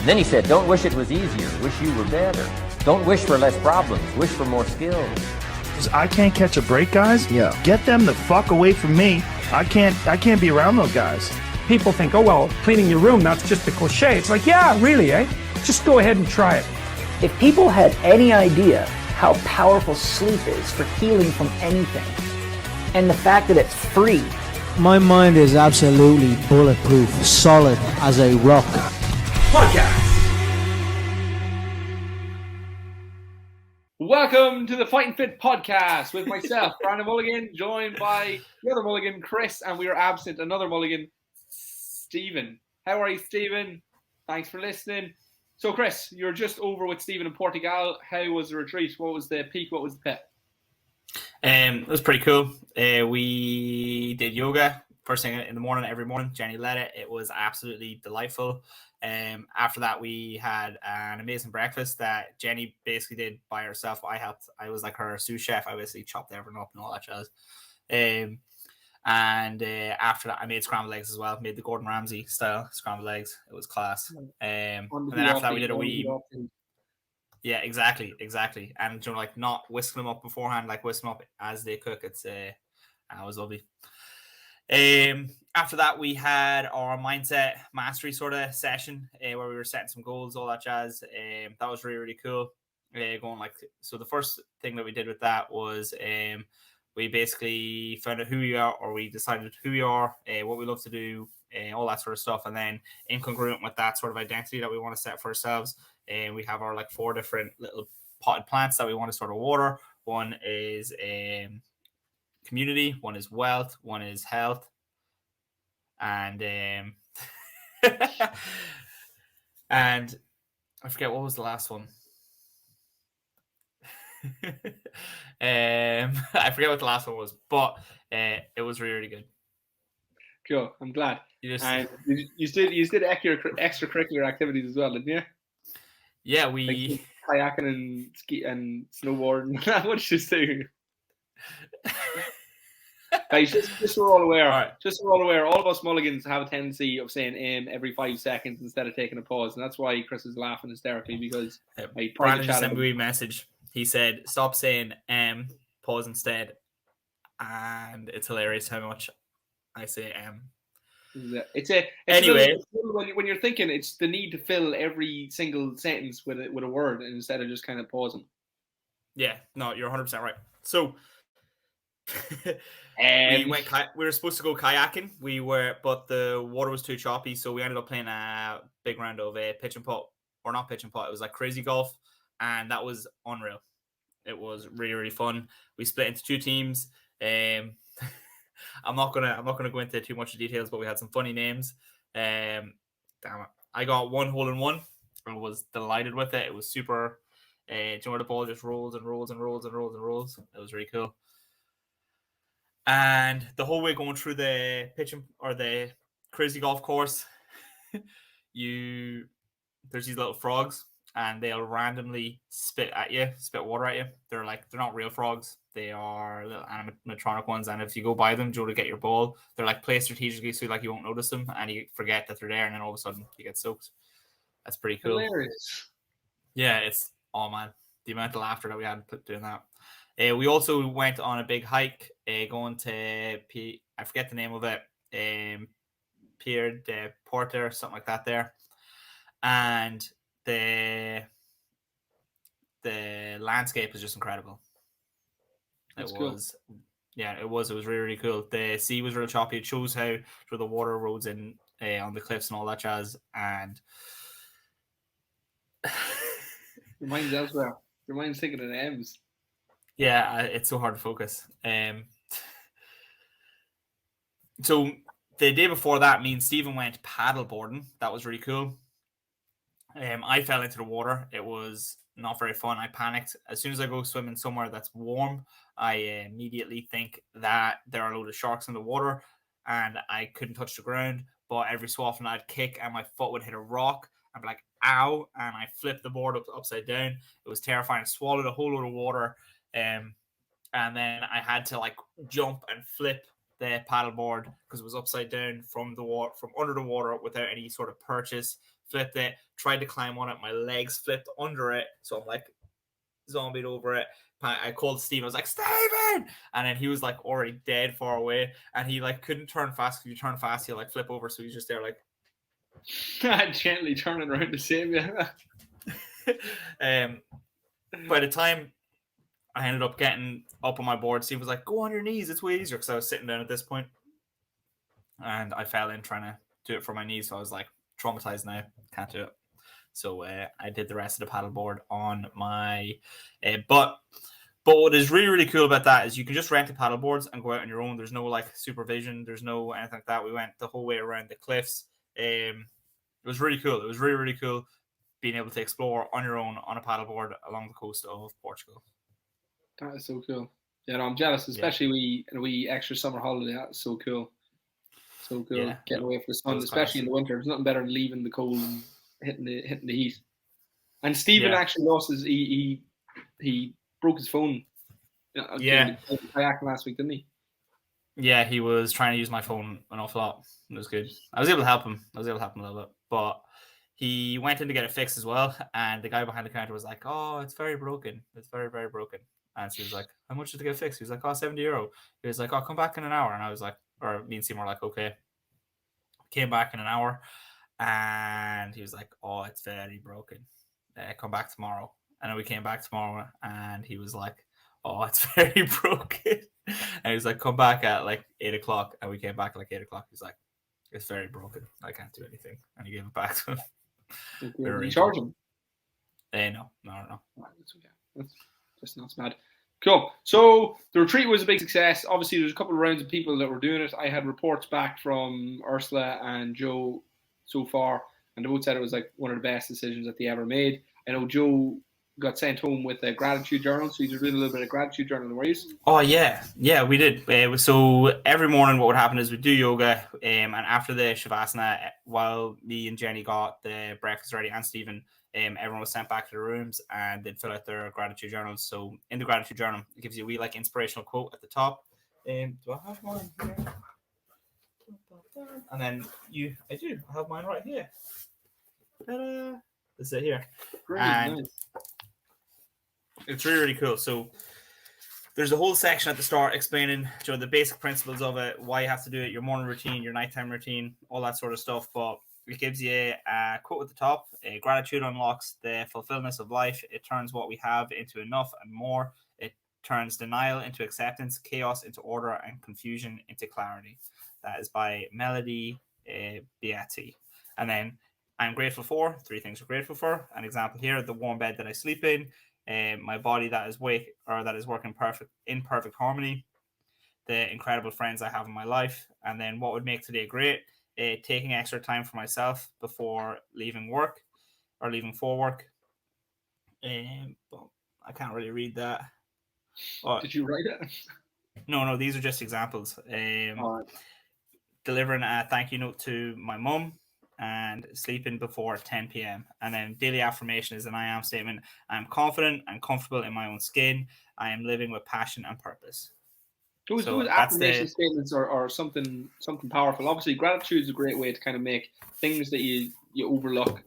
And then he said, don't wish it was easier, wish you were better. Don't wish for less problems, wish for more skills. I can't catch a break, guys. Yeah. Get them the fuck away from me. I can't be around those guys. People think, oh, well, cleaning your room, that's just a cliche. It's like, yeah, really, eh? Just go ahead and try it. If people had any idea how powerful sleep is for healing from anything, and the fact that it's free. My mind is absolutely bulletproof, solid as a rock. Podcast. Welcome to the Fighting Fit podcast with myself, Brandon Mulligan, joined by the other Mulligan, Chris, and we are absent another Mulligan, Stephen. How are you, Stephen? Thanks for listening. So, Chris, you're just over with Stephen in Portugal. How was the retreat? What was the peak? What was the pit? It was pretty cool. We did yoga first thing in the morning, every morning. Jenny led it. It was absolutely delightful. After that, we had an amazing breakfast that Jenny basically did by herself. I helped. I was like her sous chef. I basically chopped everything up and all that jazz. After that, I made scrambled eggs as well. Made the Gordon Ramsay style scrambled eggs. It was class. And then after that, we did a wee. Yeah, exactly. And like not whisking them up beforehand, like whisking them up as they cook. It was lovely. After that, we had our mindset mastery sort of session where we were setting some goals, all that jazz. That was really, really cool. So the first thing that we did with that was we basically found out who we are, or we decided who we are, what we love to do, all that sort of stuff. And then incongruent with that sort of identity that we want to set for ourselves, we have our like 4 different little potted plants that we want to sort of water. One is community, one is wealth, one is health, and and I forget what was the last one. I forget what the last one was, but it was really, really good. Cool. I'm glad. You did extracurricular activities as well, didn't you? Yeah, we like kayaking and ski and snowboarding. What did you do? Guys, just so we're all aware. All right. Just so we're all aware, all of us Mulligans have a tendency of saying every 5 seconds instead of taking a pause, and that's why Chris is laughing hysterically because Brandon just sent me a message. He said, "Stop saying pause instead," and it's hilarious how much I say Anyway, when you're thinking, it's the need to fill every single sentence with a word instead of just kind of pausing. Yeah, no, you're 100% right. So we were supposed to go kayaking. But the water was too choppy, so we ended up playing a big round of pitch and putt, or not pitch and putt. It was like crazy golf, and that was unreal. It was really, really fun. We split into 2 teams. I'm not gonna go into too much details, but we had some funny names. Damn it. I got 1 hole in 1. I was delighted with it. It was super. Do you know where the ball just rolls and rolls and rolls and rolls and rolls? It was really cool. And the whole way going through the the crazy golf course, there's these little frogs, and they'll randomly spit water at you. They're not real frogs. They are little animatronic ones, and if you go by them, to get your ball, they're like placed strategically so you won't notice them, and you forget that they're there, and then all of a sudden you get soaked. That's pretty cool. Hilarious. Yeah, man, the amount of laughter that we had doing that. We also went on a big hike, going to I forget the name of it, Pier de Porta or something like that there, and the landscape is just incredible. That's cool. Yeah, it was really, really cool. The sea was real choppy. It shows how the water roads in on the cliffs and all that jazz. And your mind's elsewhere. Your mind's thinking of the M's. Yeah, it's so hard to focus. So the day before that, me and Stephen went paddleboarding. That was really cool. I fell into the water. It was not very fun. I panicked. As soon as I go swimming somewhere that's warm, I immediately think that there are a load of sharks in the water, and I couldn't touch the ground. But every so often I'd kick and my foot would hit a rock. I'd be like, ow, and I flipped the board upside down. It was terrifying. I swallowed a whole load of water. And then I had to jump and flip the paddleboard because it was upside down from under the water without any sort of purchase. Flipped it, tried to climb on it. My legs flipped under it, so I'm like zombied over it. I called Steve. I was like, Steven! And then he was like already dead far away, and he like couldn't turn fast. If you turn fast, he'll like flip over. So he's just there like gently turning around to save you. By the time I ended up getting up on my board, Steve was like, "Go on your knees. It's way easier." Because I was sitting down at this point, and I fell in trying to do it for my knees. So I was like, traumatized now. Can't do it. So I did the rest of the paddleboard on my But what is really, really cool about that is you can just rent the paddleboards and go out on your own. There's no like supervision. There's no anything like that. We went the whole way around the cliffs. It was really cool. It was really, really cool being able to explore on your own on a paddleboard along the coast of Portugal. That is so cool. Yeah, no, I'm jealous, especially we extra summer holiday. That's so cool. So cool. Yeah. Getting away from the sun, especially in the winter. There's nothing better than leaving the cold and hitting the heat. And Stephen actually lost his he broke his phone. Kayaking last week, didn't he? Yeah, he was trying to use my phone an awful lot. It was good. I was able to help him. A little bit, but he went in to get it fixed as well. And the guy behind the counter was like, "Oh, it's very broken. It's very, very broken." And he was like, "How much did it get fixed?" He was like, "Oh, €70." He was like, "I'll come back in an hour." And I was like, or me and Seymour were like, "Okay." Came back in an hour, and he was like, "Oh, it's very broken. Come back tomorrow." And then we came back tomorrow, and he was like, "Oh, it's very broken." And he was like, "Come back at like 8:00." And we came back at like 8:00. He's like, "It's very broken. I can't do anything." And he gave it back to him. Did you charge him? No. That's okay. That's just not bad. Cool. So the retreat was a big success. Obviously, there's a couple of rounds of people that were doing it. I had reports back from Ursula and Joe so far, and they both said it was like one of the best decisions that they ever made. I know Joe got sent home with a gratitude journal, so you're doing a little bit of gratitude journaling, were you? Oh yeah, we did. So every morning, what would happen is we'd do yoga, and after the shavasana, while me and Jenny got the breakfast ready and Stephen, everyone was sent back to their rooms and they'd fill out their gratitude journals. So in the gratitude journal, it gives you a wee like inspirational quote at the top. Do I have mine here? And then I do. I have mine right here. Ta-da! This is it here. Great, and nice. It's really, really cool. So there's a whole section at the start explaining the basic principles of it, why you have to do it, your morning routine, your nighttime routine, all that sort of stuff. But it gives you a quote at the top. Gratitude unlocks the fulfillment of life. It turns what we have into enough and more. It turns denial into acceptance, chaos into order, and confusion into clarity. That is by Melody Beatty. And then I'm grateful for 3 things we're grateful for. An example here: the warm bed that I sleep in, my body that is working in perfect harmony, the incredible friends I have in my life, and then what would make today great: taking extra time for myself before leaving work or leaving for work. But I can't really read that. Did you write it? No, these are just examples. Delivering a thank you note to my mum, and sleeping before 10 p.m. And then daily affirmation is an I am statement. I'm confident and comfortable in my own skin. I am living with passion and purpose. Those affirmation statements are something powerful. Obviously, gratitude is a great way to kind of make things that you overlook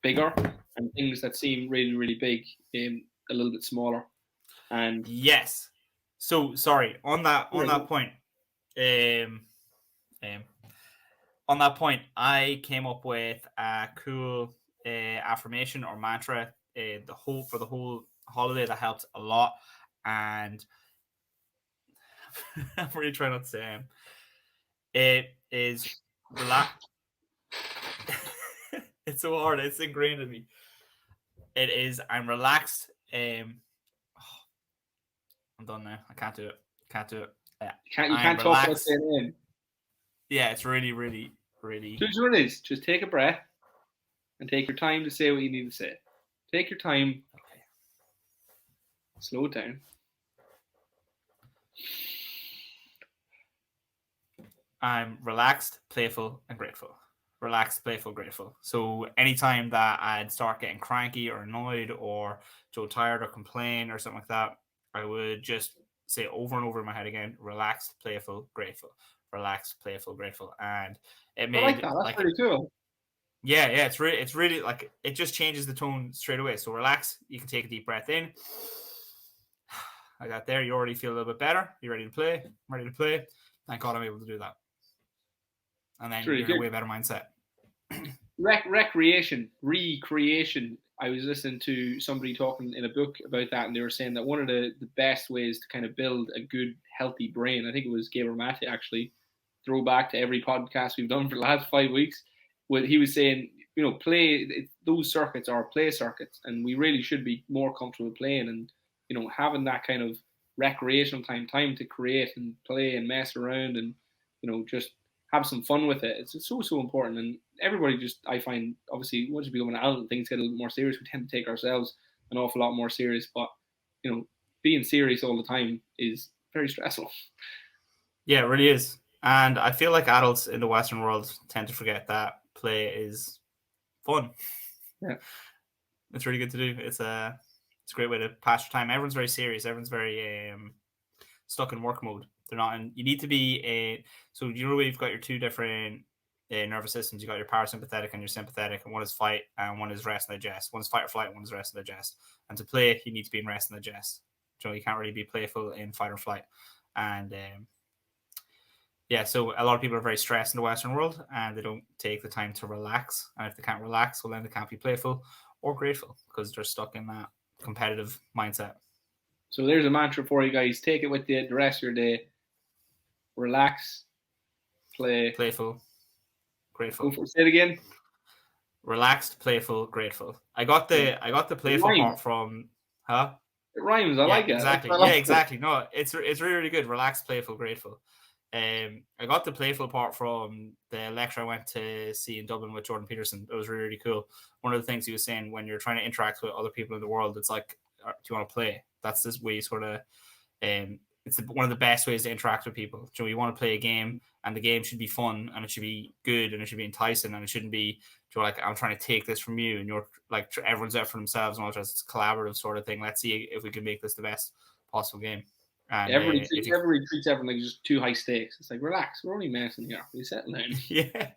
bigger, and things that seem really, really big a little bit smaller. And yes. So sorry on that point. On that point, I came up with a cool affirmation or mantra for the whole holiday that helped a lot. And I'm really trying not to say it is it's so hard. It's ingrained in me. It is I'm relaxed. I'm done now. I can't do it. You can't talk about saying it in. Yeah, it's really, really, really. So what it is. Just take a breath and take your time to say what you need to say. Take your time. Okay. Slow it down. I'm relaxed, playful, and grateful. Relaxed, playful, grateful. So anytime that I'd start getting cranky or annoyed or so tired or complain or something like that, I would just say over and over in my head again: relaxed, playful, grateful. Relaxed, playful, grateful, and it made I like that. That's pretty cool. Yeah, it's really like it just changes the tone straight away. So relax. You can take a deep breath in. Like that there, you already feel a little bit better. You're ready to play. I'm ready to play. Thank God I'm able to do that. And then really you're in a way better mindset. Recreation. I was listening to somebody talking in a book about that, and they were saying that one of the best ways to kind of build a good, healthy brain, I think it was Gabriel Mate actually, throw back to every podcast we've done for the last 5 weeks, he was saying, those circuits are play circuits, and we really should be more comfortable playing, and having that kind of recreational time to create and play and mess around and just have some fun with it. It's so important, and everybody I find, obviously, once you become an adult, things get a little more serious. We tend to take ourselves an awful lot more serious, but being serious all the time is very stressful. Yeah, it really is. And I feel like adults in the Western world tend to forget that play is fun. Yeah, it's really good to do. It's a great way to pass your time. Everyone's very serious. Everyone's very stuck in work mode. They're not in. You need to be so you've got your two different nervous systems. You got your parasympathetic and your sympathetic, and one is fight and one is rest and digest. One is fight or flight, one is rest and digest. And to play, you need to be in rest and digest. So you can't really be playful in fight or flight. And so a lot of people are very stressed in the Western world, and they don't take the time to relax. And if they can't relax, well, then they can't be playful or grateful because they're stuck in that competitive mindset. So there's a mantra for you guys. Take it with you the rest of your day. Relax, play, playful, grateful. Say it again. Relaxed, playful, grateful. I got the playful part from, huh? It rhymes. I like it. Exactly. Yeah, exactly. No, it's really, really good. Relaxed, playful, grateful. I got the playful part from the lecture I went to see in Dublin with Jordan Peterson. It was really, really cool. One of the things he was saying, when you're trying to interact with other people in the world, it's like, do you want to play? That's this way you sort of, it's one of the best ways to interact with people. So you want to play a game, and the game should be fun, and it should be good, and it should be enticing, and it shouldn't be, like, I'm trying to take this from you, and you're like, everyone's out for themselves, and all that. It's a collaborative sort of thing. Let's see if we can make this the best possible game. And everybody treats everyone like just too high stakes. It's like, relax, we're only messing here. We settle down. Yeah.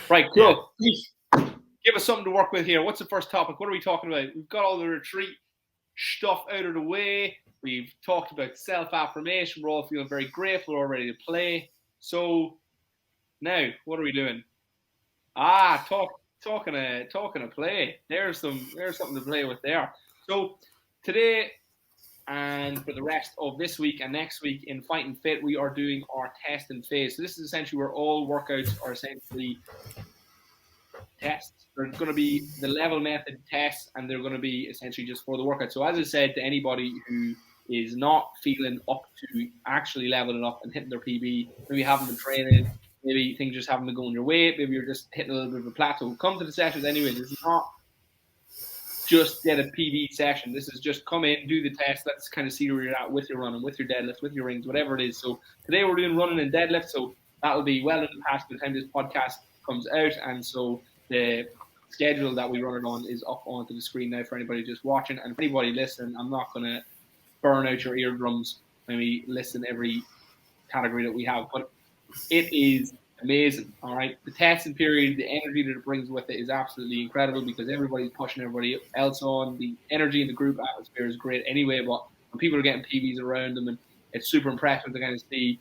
Right, cool. Yeah. Give us something to work with here. What's the first topic? What are we talking about? We've got all the retreat stuff out of the way. We've talked about self-affirmation. We're all feeling very grateful. We're all ready to play. So now, what are we doing? Talking of play. There's something to play with there. So today, and for the rest of this week and next week in Fight and Fit, we are doing our testing phase. So this is essentially where all workouts are essentially tests. There's going to be the level method tests, and they're going to be essentially just for the workout. So as I said, to anybody who is not feeling up to actually leveling up and hitting their PB, maybe haven't been training, maybe things just haven't been going your way, maybe you're just hitting a little bit of a plateau, come to the sessions anyway. This is not just get a PB session. This is just come in, do the test. Let's kind of see where you're at with your running, with your deadlift, with your rings, whatever it is. So today we're doing running and deadlift. So that'll be well in the past by the time this podcast comes out. And so the schedule that we run it on is up onto the screen now for anybody just watching. And for anybody listening, I'm not going to burn out your eardrums when we listen every category that we have. But it is amazing, all right? The testing period, the energy that it brings with it is absolutely incredible because everybody's pushing everybody else on. The energy in the group atmosphere is great anyway, but when people are getting PBs around them, and it's super impressive to kind of see,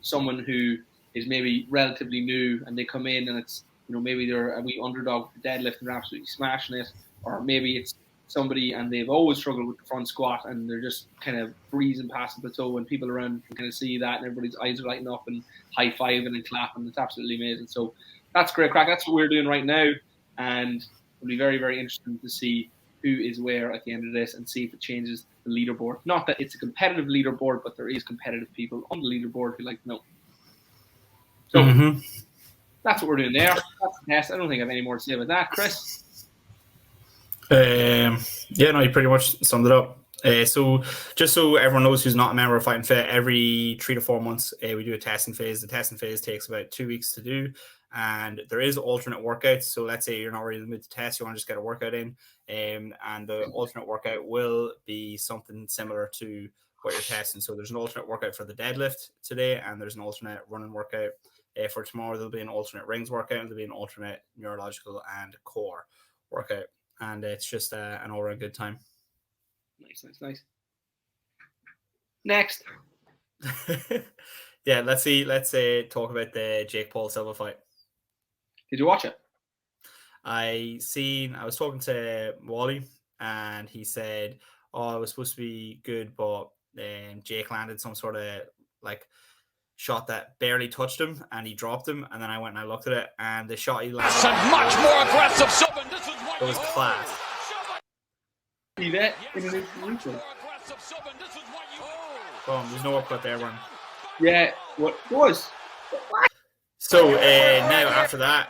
someone who is maybe relatively new and they come in and it's, maybe they're a wee underdog for deadlift and they're absolutely smashing it, or maybe it's somebody and they've always struggled with the front squat and they're just kind of breezing past the plateau, and people around can kind of see that and everybody's eyes are lighting up and high-fiving and clapping. It's absolutely amazing. So that's great crack. That's what we're doing right now, and it'll be very, very interesting to see who is where at the end of this and see if it changes the leaderboard. Not that it's a competitive leaderboard, but there is competitive people on the leaderboard who like to know. So that's what we're doing there. That's the test. I don't think I have any more to say about that. Chris? You pretty much summed it up. So just so everyone knows who's not a member of Fight and Fit, every 3 to 4 months we do a testing phase. The testing phase takes about 2 weeks to do, and there is alternate workouts. So let's say you're not really in the mood to test, you want to just get a workout in, and the alternate workout will be something similar to what you're testing. So there's an alternate workout for the deadlift today, and there's an alternate running workout. For tomorrow, there'll be an alternate rings workout, and there'll be an alternate neurological and core workout. And it's just an all-around good time. Nice. Next. Yeah, let's talk about the Jake Paul Silva fight. Did you watch it? I was talking to Wally, and he said, it was supposed to be good, but Jake landed some sort of like shot that barely touched him, and he dropped him. And then I went and I looked at it, and the shot he landed, much more aggressive. It was class. See that in an instant. Boom, there's no upcut there, one. Yeah, what was? So now after that,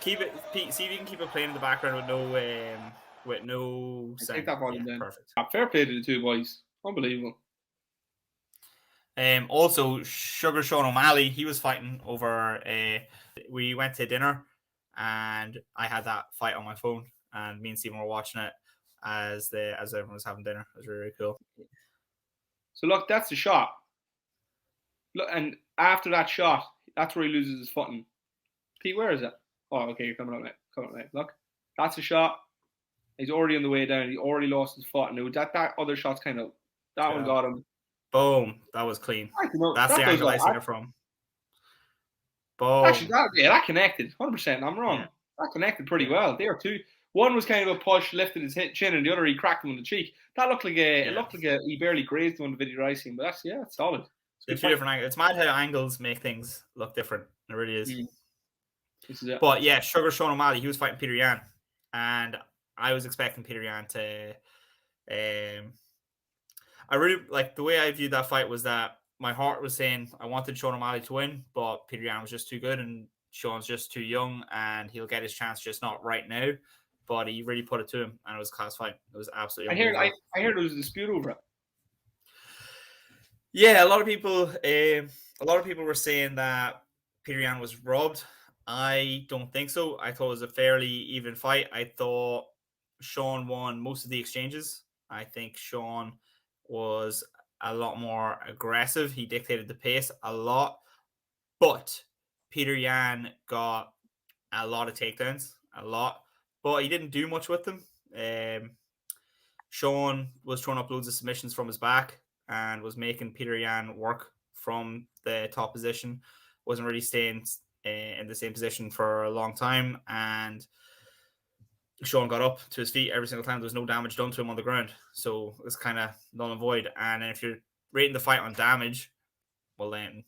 see if you can keep it playing in the background with no sound. Take that volume down. Perfect. Fair play to the two boys. Unbelievable. Also, Sugar Sean O'Malley, he was fighting over. We went to dinner, and I had that fight on my phone, and me and Stephen were watching it as everyone was having dinner. It was really, really cool. So look, that's the shot. Look, and after that shot, that's where he loses his footing. Pete, where is it? Oh, okay, you're coming up now. Look, that's the shot. He's already on the way down. He already lost his foot. And that other shot's kind of one got him. Boom, that was clean. That's the angle I seen it from. Boom. Actually, that connected 100%. I'm wrong. Yeah. That connected pretty well. There too. One was kind of a push, lifted his chin, and the other he cracked him on the cheek. That looked like he barely grazed him on the video I seen, but it's solid. It's two different angles. It's mad how angles make things look different. It really is. This is it. But yeah, Sugar Sean O'Malley, he was fighting Peter Yan, and I was expecting Peter Yan to. I really like the way I viewed that fight was that my heart was saying I wanted Sean O'Malley to win, but Peter Yan was just too good, and Sean's just too young, and he'll get his chance, just not right now. But he really put it to him, and it was a class fight. It was absolutely. I heard there was a dispute over it. Yeah, a lot of people were saying that Peter Yan was robbed. I don't think so. I thought it was a fairly even fight. I thought Sean won most of the exchanges. I think Sean was a lot more aggressive. He dictated the pace a lot, but Peter Yan got a lot of takedowns, but he didn't do much with them. Sean was throwing up loads of submissions from his back and was making Peter Yan work from the top position. Wasn't really staying in the same position for a long time, and Sean got up to his feet every single time. There was no damage done to him on the ground, so it's kind of null and void. And if you're rating the fight on damage, well then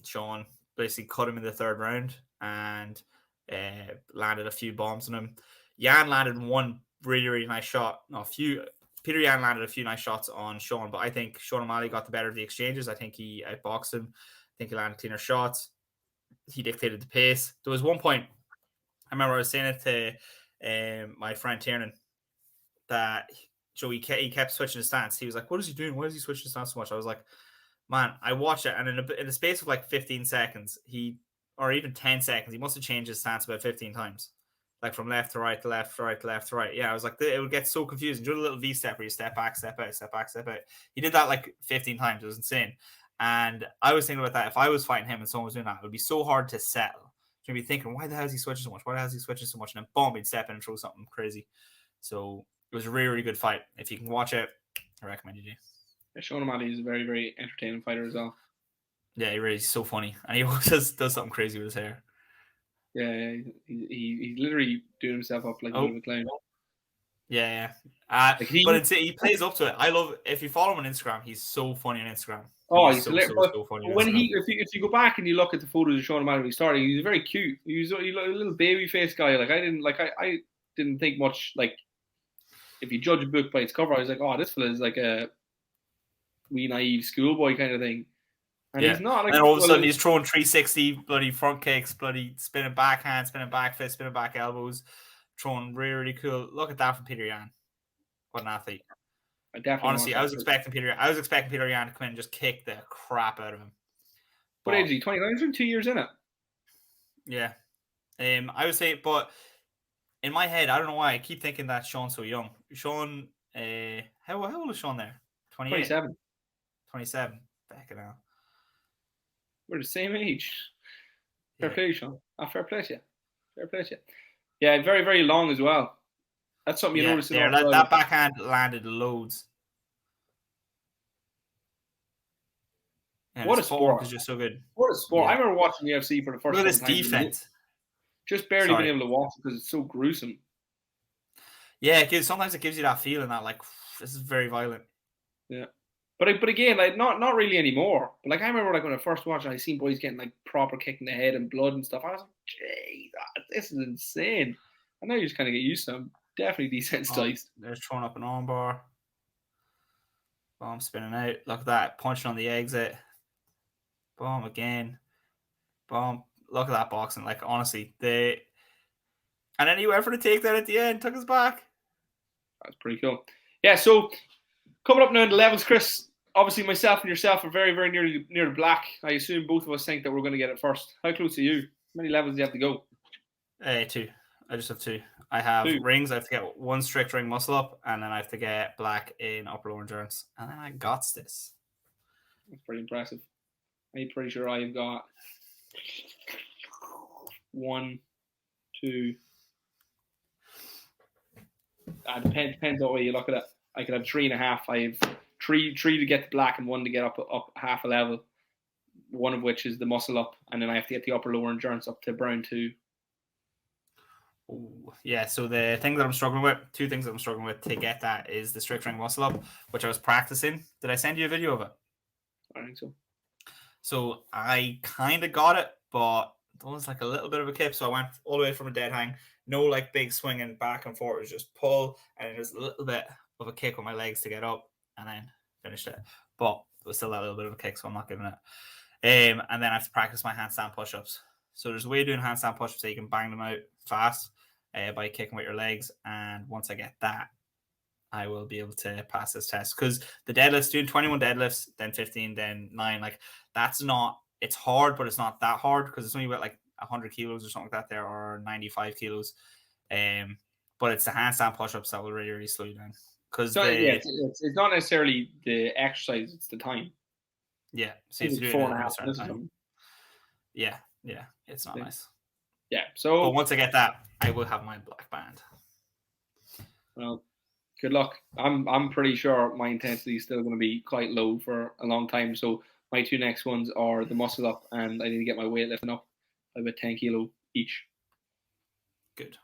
Sean basically cut him in the third round and landed a few bombs on him. Yan landed one really, really nice shot. Peter Yan landed a few nice shots on Sean, but I think Sean O'Malley got the better of the exchanges. I think he outboxed him. I think he landed cleaner shots. He dictated the pace. There was one point, I remember I was saying it to my friend Tiernan, that he kept switching his stance. He was like, what is he doing? Why is he switching his stance so much? I was like, man, I watched it, and in the space of like 15 seconds, or even 10 seconds, he must have changed his stance about 15 times. Like from left to right to left to right to left to right. Yeah, I was like, it would get so confusing. Do a little V step where you step back, step out, step back, step out. He did that like 15 times. It was insane. And I was thinking about that. If I was fighting him and someone was doing that, it would be so hard to settle. You'd be thinking, why the hell is he switching so much? Why the hell is he switching so much? And then boom, he'd step in and throw something crazy. So it was a really, really good fight. If you can watch it, I recommend you do. Yeah, Sean O'Malley is a very, very entertaining fighter as well. Yeah, he really is so funny. And he always does something crazy with his hair. Yeah, he's literally doing himself up like a clown. Yeah. But he plays up to it. I love, if you follow him on Instagram, he's so funny on Instagram. He's so funny. If you go back and you look at the photos of Sean O'Malley when he started, he was very cute. He was a little baby face guy. Like I didn't think much. Like if you judge a book by its cover, I was like, oh, this fella is like a wee naive schoolboy kind of thing. And he's not. Like, and all of a sudden he's throwing 360 bloody front kicks, bloody spinning backhand, spinning back fist, spinning back elbows, throwing really, really cool. Look at that from Peter Yan. What an athlete! Honestly, I was expecting Peter Yan to come in and just kick the crap out of him. What age is he? 29. He's 2 years in it. Yeah, I would say, but in my head, I don't know why I keep thinking that Sean's so young. Sean, how old is Sean there? 28. 27. 27. Back it out. We're the same age. Fair Yeah. play, Sean. Fair play to you. Fair play to you. Yeah, very, very long as well. That's something you notice in there, Australia. that backhand landed loads. And What his a footwork sport. is just so good. What a sport. Yeah. I remember watching UFC for the first Look at time. this defense. Just barely Sorry. been able to watch it because it's so gruesome. Yeah, sometimes it gives you that feeling that like this is very violent. Yeah. But again, like not really anymore. But like I remember like when I first watched it, I seen boys getting like proper kicked in the head and blood and stuff. I was like, "Gee, this is insane." And now you just kind of get used to it. I'm definitely desensitized. They're throwing up an arm bar. Boom, spinning out. Look at that. Punching on the exit. Boom, again. Boom. Look at that boxing. Like, honestly, and then he went for the takedown at the end. Took us back. That's pretty cool. Yeah, so coming up now in the levels, Chris. Obviously, myself and yourself are very, very near the black. I assume both of us think that we're going to get it first. How close are you? How many levels do you have to go? 2. I just have 2. I have 2 rings. I have to get 1 strict ring muscle up, and then I have to get black in upper lower endurance. And then I got this. That's pretty impressive. I'm pretty sure I've got 1, 2. Depends on the way you look at it. I could have 3.5. I have three to get the black and 1 to get up half a level. One of which is the muscle up, and then I have to get the upper lower endurance up to brown 2. Ooh, yeah, so the thing that I'm struggling with, 2 things that I'm struggling with to get that is the strict ring muscle up, which I was practicing. Did I send you a video of it? I think so. So I kind of got it, but there was like a little bit of a kip. So I went all the way from a dead hang. No like big swinging back and forth. It was just pull, and it was a little bit of a kick with my legs to get up, and then finished it. But it was still that little bit of a kick, so I'm not giving it. And then I have to practice my handstand push-ups. So there's a way of doing handstand push-ups so you can bang them out fast by kicking with your legs. And once I get that, I will be able to pass this test. Because the deadlifts, doing 21 deadlifts, then 15, then 9, like that's not, it's hard, but it's not that hard because it's only about like 100 kilos or something like that there, or 95 kilos. But it's the handstand push-ups that will really, really slow you down. Because it's not necessarily the exercise, it's the time. Yeah, so you have to do it in a certain time. Yeah, it's not nice. Yeah, so but once I get that, I will have my black band. Well, good luck. I'm pretty sure my intensity is still going to be quite low for a long time. So my 2 next ones are the muscle up, and I need to get my weightlifting up by about 10 kilo each. Good.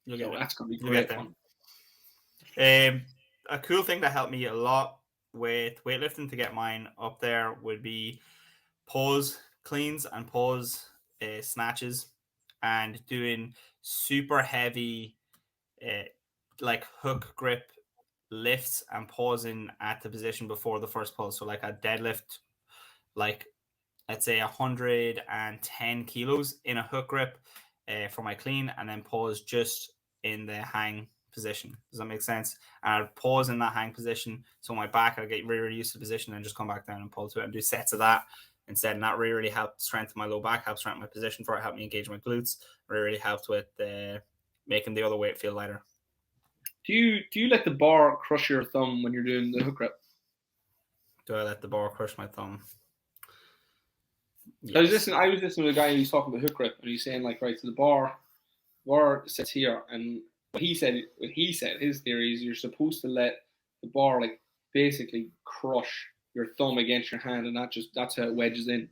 That's going to be great fun. A cool thing that helped me a lot with weightlifting to get mine up there would be pause cleans and pause snatches, and doing super heavy like hook grip lifts and pausing at the position before the first pull. So like a deadlift, like let's say 110 kilos in a hook grip for my clean, and then pause just in the hang position. Does that make sense? And I'll pause in that hang position, so my back, I'll get really, really used to the position and just come back down and pull to it and do sets of that instead. And that really, really helped strengthen my low back, helped strengthen my position for it, helped me engage my glutes, really helped with making the other weight feel lighter. Do you let the bar crush your thumb when you're doing the hook grip? Do I let the bar crush my thumb? Yes. I was listening to a guy who's talking about hook grip, and he's saying like, right, so the bar sits here, and what he said, his theory is you're supposed to let the bar like basically crush your thumb against your hand, and that's how it wedges in.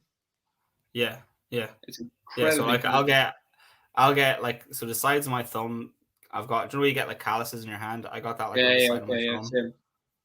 Yeah. It's incredible. So like I'll get like, so the sides of my thumb, I've got, do you know you get like calluses in your hand? I got that like on the side of my thumb.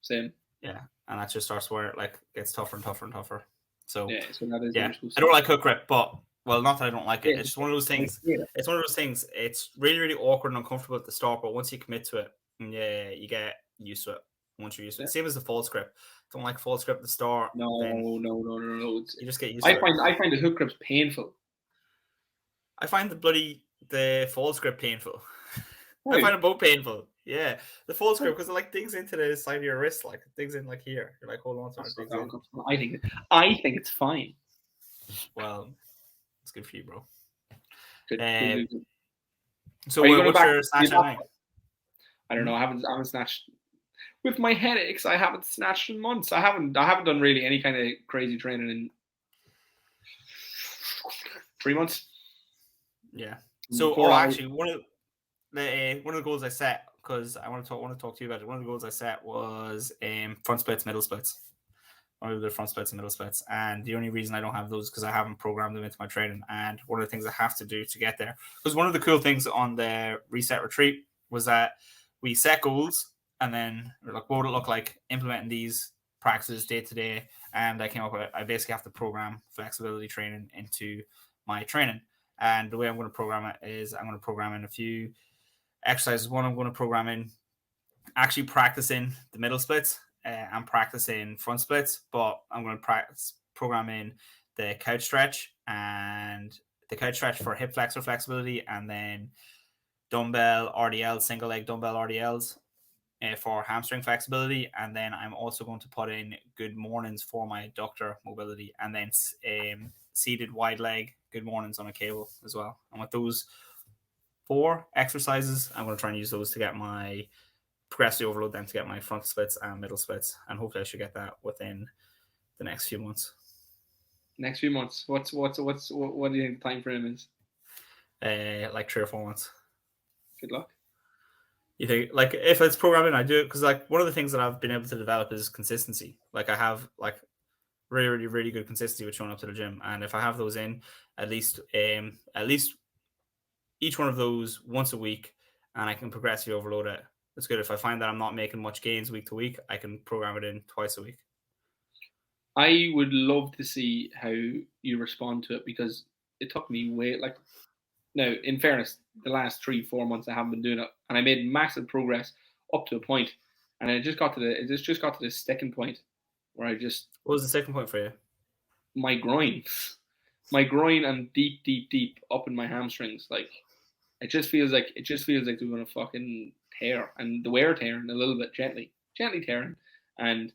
Same. Yeah, and that just starts where it like gets tougher and tougher and tougher. So that is I don't like hook grip, but well, not that I don't like it. It's just one of those things. It's one of those things. It's really, really awkward and uncomfortable at the start, but once you commit to it, you get used to it. Once you're used to it, same as the false grip. Don't like false grip at the start. No. You just get used to it. I find the hook grips painful. I find the false grip painful. Right. I find them both painful. Yeah, the false grip, because it like digs into the side of your wrist, like it digs in like here. You're like, hold on to it. I think it's fine. Well, it's good for you, bro. Good. So what's your snatch at night? I don't know. I haven't snatched. with my headaches, I haven't snatched in months. I haven't done really any kind of crazy training in 3 months. Yeah. So, actually, one of the goals I set, because I want to talk to you about it. One of the goals I set was front splits, middle splits. I want to do the front splits and middle splits, and the only reason I don't have those is because I haven't programmed them into my training. And one of the things I have to do to get there, because one of the cool things on the reset retreat was that we set goals, and then we're like, what would it look like implementing these practices day to day? And I came up with I basically have to program flexibility training into my training. And the way I'm going to program it is I'm going to program in a few exercises. One, I'm going to program in actually practicing the middle splits. I'm practicing front splits, but I'm going to practice programming the couch stretch and the couch stretch for hip flexor flexibility, and then dumbbell RDLs, single leg dumbbell RDLs for hamstring flexibility. And then I'm also going to put in good mornings for my adductor mobility, and then seated wide leg good mornings on a cable as well. And with those 4 exercises, I'm going to try and use those to get my progressively overload them to get my front splits and middle splits, and hopefully I should get that within the next few months. Next few months. What do you think the time frame is? Like 3 or 4 months. Good luck. You think, like, if it's programming, I do it because, like, one of the things that I've been able to develop is consistency. Like, I have like really, really, really good consistency with showing up to the gym, and if I have those in at least each one of those once a week, and I can progressively overload it. It's good. If I find that I'm not making much gains week to week, I can program it in twice a week. I would love to see how you respond to it, because it took me now, in fairness, the last 3-4 months I haven't been doing it, and I made massive progress up to a point, and it just got to the sticking point where I just. What was the second point for you? My groin and deep up in my hamstrings. Like, it just feels like they're gonna fucking tear, and the way are tearing a little bit, gently tearing. And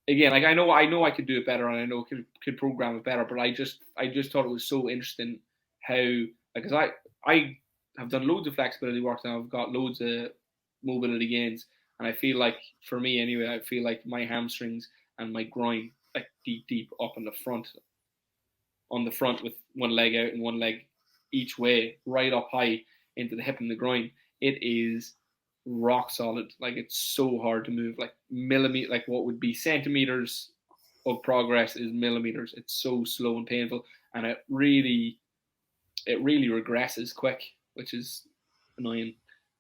again, like, I know I could do it better, and I know could program it better, but I just thought it was so interesting how, because I have done loads of flexibility work, and I've got loads of mobility gains, and I feel like, for me anyway, I feel like my hamstrings and my groin, like, deep up on the front with one leg out and one leg each way, right up high into the hip and the groin. It is rock solid. Like, it's so hard to move. Like, millimeter, like what would be centimeters of progress is millimeters. It's so slow and painful, and it really regresses quick, which is annoying.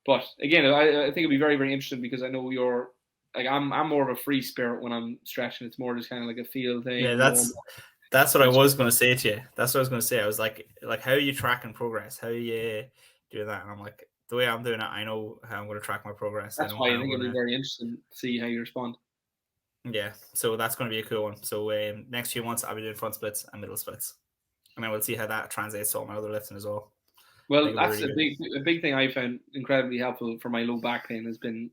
But again, I think it'd be very, very interesting, because I know you're like, I'm more of a free spirit when I'm stretching. It's more just kind of like a feel thing. Yeah, that's what I was going to say to you. That's what I was going to say. I was like, how are you tracking progress? How are you doing that? And I'm like, the way I'm doing it, I know how I'm going to track my progress. That's why I think it'll be very interesting to see how you respond. Yeah, so that's going to be a cool one. So next few months, I'll be doing front splits and middle splits, and then we'll see how that translates to all my other lifting as well. Well, that's really a big thing I found incredibly helpful for my low back pain has been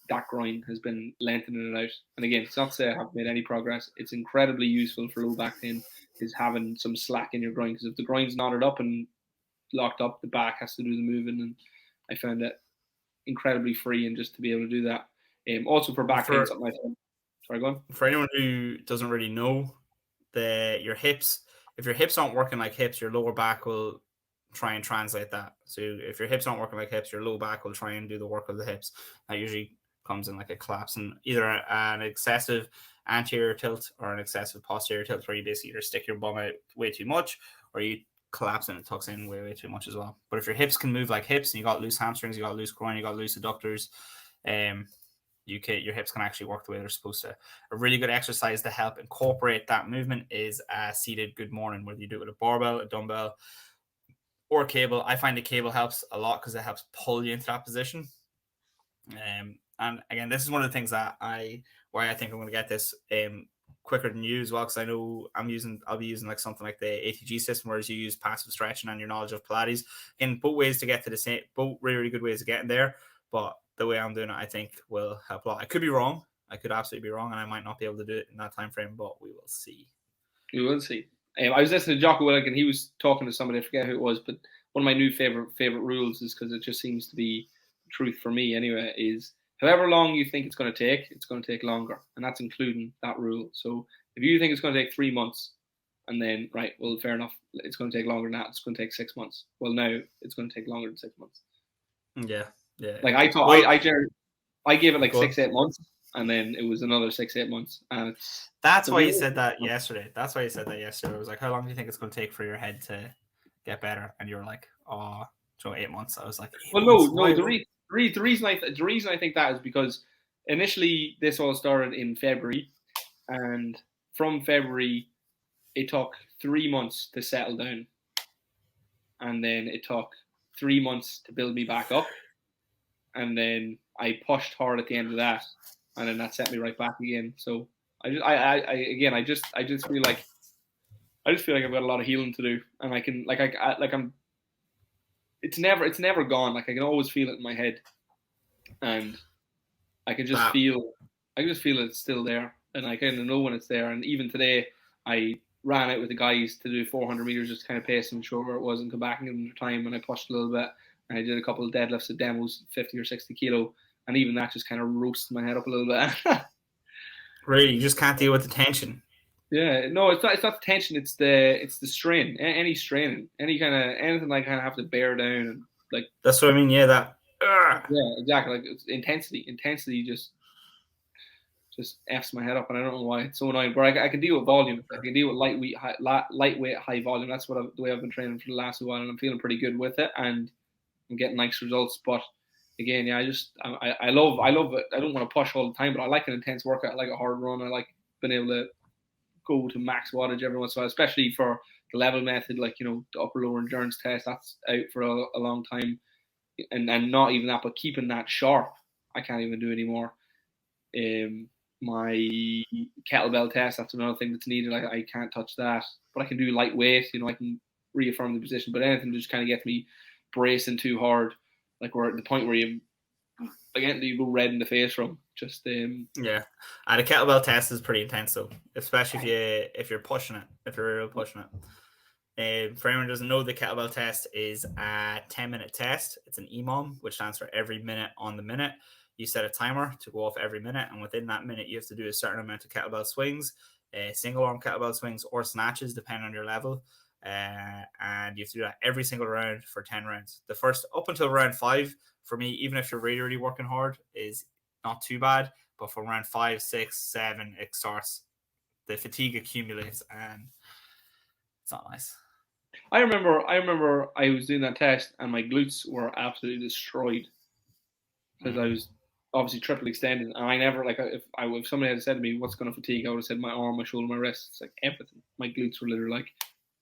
that groin, has been lengthening it out. And again, it's not to say I haven't made any progress. It's incredibly useful for low back pain, is having some slack in your groin, because if the groin's knotted up and locked up, the back has to do the moving. And I found it incredibly free, and just to be able to do that. Also for back pain, something like that. Sorry, go on. For anyone who doesn't really know, your hips, if your hips aren't working like hips, your lower back will try and translate that. So if your hips aren't working like hips, your low back will try and do the work of the hips. That usually comes in like a collapse, and either an excessive anterior tilt or an excessive posterior tilt, where you basically either stick your bum out way too much, or you collapse and it tucks in way too much as well. But if your hips can move like hips, and you got loose hamstrings, you got loose groin, you got loose adductors, your hips can actually work the way they're supposed to. A really good exercise to help incorporate that movement is a seated good morning, whether you do it with a barbell, a dumbbell, or a cable. I find the cable helps a lot because it helps pull you into that position. And again, this is one of the things that why I think I'm going to get this quicker than you as well, because I know I'll be using like something like the ATG system, whereas you use passive stretching and your knowledge of Pilates. In both ways to get to the same, both really, really good ways of getting there. But the way I'm doing it, I think, will help a lot. I could be wrong. I could absolutely be wrong, and I might not be able to do it in that time frame, but we will see. We will see. I was listening to Jocko Willick, and he was talking to somebody, I forget who it was, but one of my new favorite rules is, because it just seems to be the truth for me anyway, is however long you think it's going to take longer, and that's including that rule. So if you think it's going to take 3 months, and then right, well, fair enough, it's going to take longer than that. It's going to take 6 months. Well, now it's going to take longer than 6 months. Yeah. Like I thought, I gave it like 6-8 months, and then it was another 6-8 months, and that's why you said that yesterday. That's why you said that yesterday. It was like, how long do you think it's going to take for your head to get better? And you were like, 8 months. I was like, well, no. The reason I think that is because initially this all started in February, and from February it took 3 months to settle down, and then it took 3 months to build me back up, and then I pushed hard at the end of that, and then that set me right back again. So I just feel like I've got a lot of healing to do, and I can it's never gone. Like I can always feel it in my head, and I can just feel it's still there, and I kind of know when it's there. And even today, I ran out with the guys to do 400 meters, just kind of pace and show where it was, and come back and give them time. And I pushed a little bit, and I did a couple of deadlifts at demos, 50 or 60 kilo, and even that just kind of roasted my head up a little bit. Really, you just can't deal with the tension. Yeah, no, it's not the tension. It's the strain. Any strain, anything I kind of have to bear down, and like that's what I mean. Yeah, that. Yeah, exactly. Like it's intensity just f's my head up, and I don't know why it's so annoying. But I can deal with volume. I can deal with lightweight, high volume. That's the way I've been training for the last while, and I'm feeling pretty good with it, and I'm getting nice results. But again, yeah, I love it. I don't want to push all the time, but I like an intense workout. I like a hard run. I like being able to go to max wattage every once in a while, especially for the level method, like, the upper lower endurance test. That's out for a long time, and not even that, but keeping that sharp, I can't even do anymore. My kettlebell test, that's another thing that's needed. I can't touch that, but I can do lightweight. I can reaffirm the position, but anything just kind of gets me bracing too hard, like we're at the point where you go red in the face from. Just yeah, and a kettlebell test is pretty intense though, especially if you're pushing it, if you're really pushing it. For anyone who doesn't know, the kettlebell test is a 10-minute test. It's an EMOM, which stands for every minute on the minute. You set a timer to go off every minute, and within that minute, you have to do a certain amount of kettlebell swings, single arm kettlebell swings or snatches, depending on your level. And you have to do that every single round for 10 rounds. The first up until round 5, for me, even if you're really, really working hard, is not too bad. But from round 5, 6, 7, it starts, the fatigue accumulates, and it's not nice. I remember I was doing that test, and my glutes were absolutely destroyed because I was obviously triple extended, and I never, like, if somebody had said to me, what's going to fatigue, I would have said my arm, my shoulder, my wrist. It's like everything. My glutes were literally like,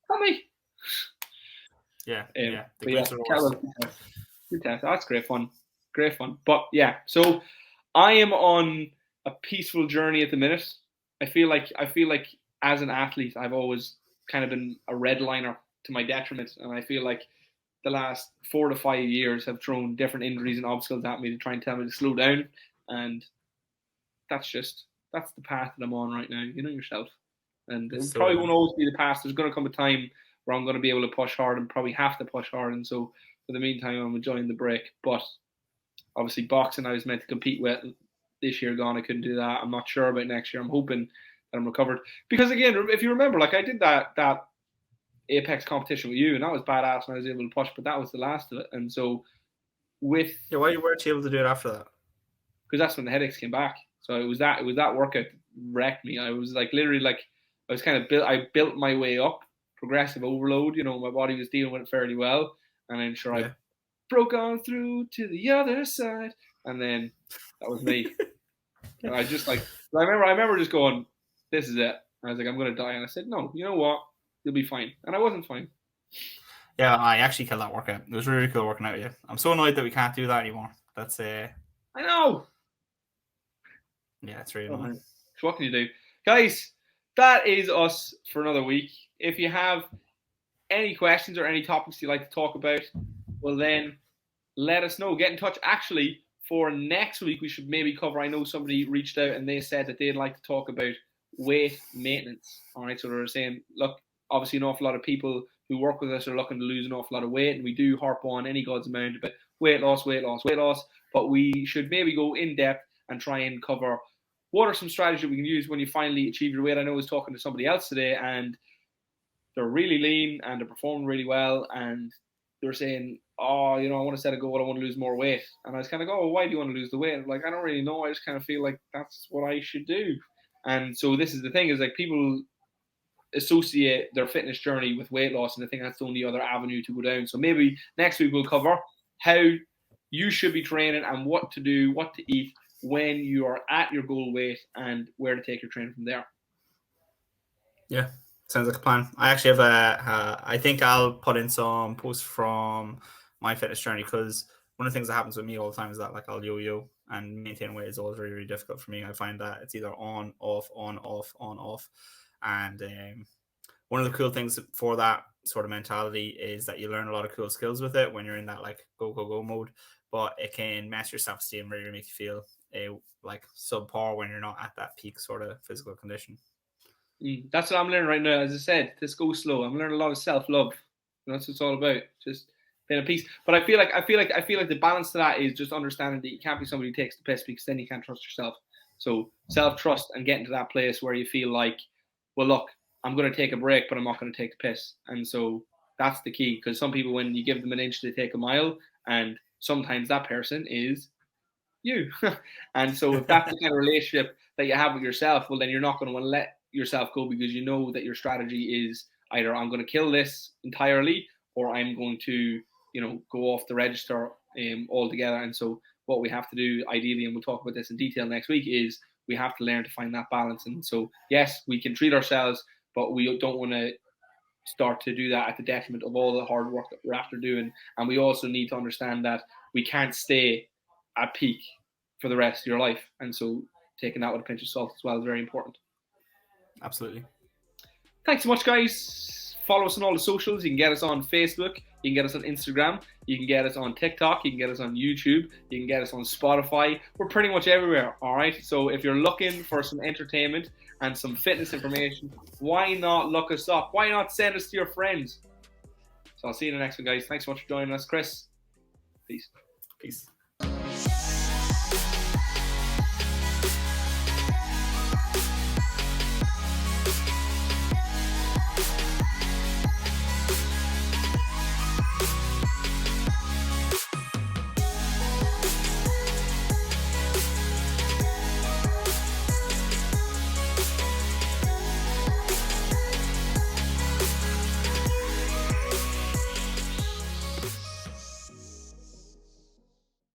tell me. Yeah. The glutes are good test. That's great fun. But yeah, so I am on a peaceful journey at the minute. I feel like as an athlete, I've always kind of been a redliner to my detriment, and I feel like the last 4 to 5 years have thrown different injuries and obstacles at me to try and tell me to slow down, and that's the path that I'm on right now. You know yourself, and it probably won't always be the past. There's going to come a time where I'm going to be able to push hard and probably have to push hard, and so for the meantime, I'm enjoying the break. But obviously, boxing I was meant to compete with this year gone. I couldn't do that. I'm not sure about next year. I'm hoping that I'm recovered, because again, if you remember, like I did that Apex competition with you, and that was badass, and I was able to push, but that was the last of it. And so why weren't you able to do it after that? Because that's when the headaches came back. So it was that workout wrecked me. I was like literally like I was kind of built my way up, progressive overload. My body was dealing with it fairly well, and I'm sure I broke on through to the other side, and then that was me. And I just I remember just going, this is it. And I was like, I'm gonna die, and I said, no, you know what? You'll be fine. And I wasn't fine. Yeah, I actually killed that workout. It was really cool working out with you. I'm so annoyed that we can't do that anymore. That's I know. Yeah, it's really annoying. So what can you do? Guys, that is us for another week. If you have any questions or any topics you'd like to talk about, well then let us know. Get in touch. Actually, for next week we should maybe cover, I know somebody reached out and they said that they'd like to talk about weight maintenance. All right, so they're saying, look, obviously an awful lot of people who work with us are looking to lose an awful lot of weight, and we do harp on any god's amount about weight loss. But we should maybe go in depth and try and cover what are some strategies we can use when you finally achieve your weight. I know I was talking to somebody else today, and they're really lean and they're performing really well, and they're saying, oh, I want to set a goal, I want to lose more weight. And I was kind of go, why do you want to lose the weight? And like, I don't really know. I just kind of feel like that's what I should do. And so this is the thing, is like people associate their fitness journey with weight loss, and I think that's the only other avenue to go down. So maybe next week we'll cover how you should be training and what to do, what to eat when you are at your goal weight, and where to take your training from there. Yeah, sounds like a plan. I actually have I think I'll put in some posts from my fitness journey, because one of the things that happens with me all the time is that like I'll yo-yo, and maintaining weight is always really, really difficult for me. I find that it's either on, off, on, off, on, off. And one of the cool things for that sort of mentality is that you learn a lot of cool skills with it when you're in that like go mode, but it can mess your self-esteem, really make you feel like subpar when you're not at that peak sort of physical condition. That's what I'm learning right now. As I said, just go slow. I'm learning a lot of self-love. That's what it's all about. Just being at peace. But I feel like the balance to that is just understanding that you can't be somebody who takes the piss, because then you can't trust yourself. So self-trust and getting to that place where you feel like, well, look, I'm going to take a break, but I'm not going to take the piss. And so that's the key, because some people, when you give them an inch, they take a mile, and sometimes that person is you. And so if that's the kind of relationship that you have with yourself, well, then you're not going to want to let yourself go, because you know that your strategy is either I'm going to kill this entirely, or I'm going to, go off the register altogether. And so what we have to do ideally, and we'll talk about this in detail next week, is we have to learn to find that balance. And so, yes, we can treat ourselves, but we don't want to start to do that at the detriment of all the hard work that we're after doing. And we also need to understand that we can't stay at peak for the rest of your life. And so taking that with a pinch of salt as well is very important. Absolutely. Thanks so much, guys. Follow us on all the socials. You can get us on Facebook. You can get us on Instagram. You can get us on TikTok. You can get us on YouTube. You can get us on Spotify. We're pretty much everywhere, all right? So if you're looking for some entertainment and some fitness information, why not look us up? Why not send us to your friends? So I'll see you in the next one, guys. Thanks so much for joining us. Chris, peace. Peace.